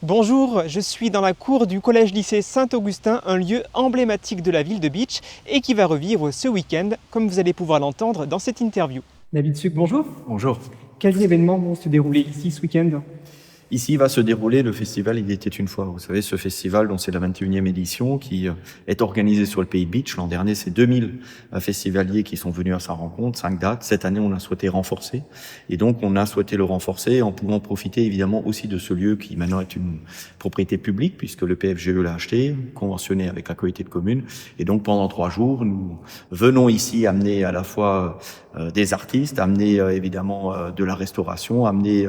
Bonjour, je suis dans la cour du collège-lycée Saint-Augustin, un lieu emblématique de la ville de Bitche et qui va revivre ce week-end, comme vous allez pouvoir l'entendre dans cette interview. David Suc, bonjour. Bonjour. Quels événements vont se dérouler ici ce week-end ? Ici va se dérouler le festival Il était une fois. Vous savez, ce festival dont c'est la 21e édition qui est organisé sur le pays de Bitche. L'an dernier, c'est 2000 festivaliers qui sont venus à sa rencontre, 5 dates. Cette année, on a souhaité renforcer. Et donc, on a souhaité le renforcer en pouvant profiter évidemment aussi de ce lieu qui maintenant est une propriété publique puisque le PFGE l'a acheté, conventionné avec la communauté de communes. Et donc, pendant 3 jours, nous venons ici amener à la fois des artistes, amener évidemment de la restauration, amener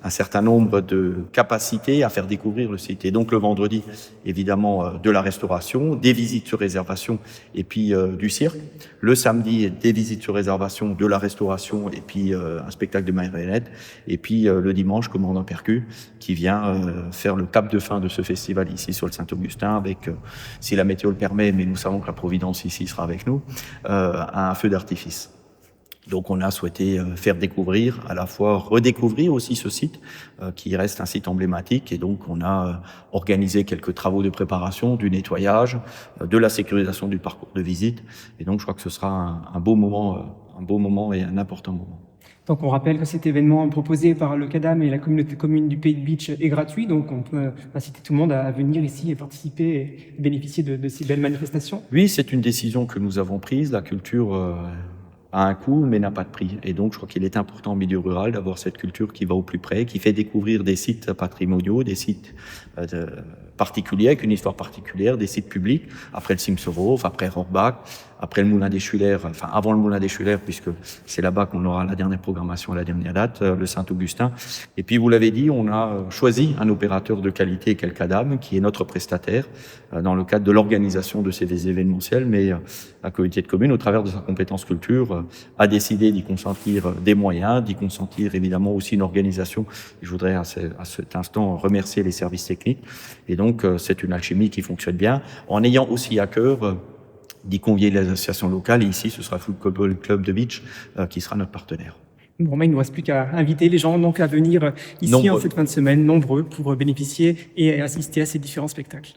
un certain nombre de capacités à faire découvrir le site. Et donc le vendredi, évidemment, de la restauration, des visites sur réservation et puis du cirque. Le samedi, des visites sur réservation, de la restauration et puis un spectacle de marionnettes. Et puis le dimanche, commandant Percu, qui vient faire le cap de fin de ce festival ici sur le Saint-Augustin avec, si la météo le permet, mais nous savons que la Providence ici sera avec nous, un feu d'artifice. Donc on a souhaité faire découvrir, à la fois redécouvrir aussi ce site qui reste un site emblématique, et donc on a organisé quelques travaux de préparation, du nettoyage, de la sécurisation du parcours de visite, et donc je crois que ce sera un beau moment et un important moment. Donc on rappelle que cet événement proposé par le CADAM et la communauté de communes du Pays de Bitche est gratuit, donc on peut inciter tout le monde à venir ici et participer et bénéficier de ces belles manifestations. Oui, c'est une décision que nous avons prise. La culture a un coût, mais n'a pas de prix. Et donc, je crois qu'il est important au milieu rural d'avoir cette culture qui va au plus près, qui fait découvrir des sites patrimoniaux, des sites particuliers, avec une histoire particulière, des sites publics, après le Simserhof, après Rohrbach, après le Moulin des Schuller, enfin avant le Moulin des Schuller, puisque c'est là-bas qu'on aura la dernière programmation, la dernière date, le Saint-Augustin. Et puis, vous l'avez dit, on a choisi un opérateur de qualité, qu'est le CADAM, qui est notre prestataire, dans le cadre de l'organisation de ces événementiels, mais la communauté de communes, au travers de sa compétence culture, a décidé d'y consentir des moyens, d'y consentir évidemment aussi une organisation. Je voudrais à cet instant remercier les services techniques. Et donc, c'est une alchimie qui fonctionne bien, en ayant aussi à cœur d'y convier les associations locales. Et ici, ce sera le Football Club de Bitche qui sera notre partenaire. Bon, mais il ne nous reste plus qu'à inviter les gens donc à venir ici en cette fin de semaine, nombreux, pour bénéficier et assister à ces différents spectacles.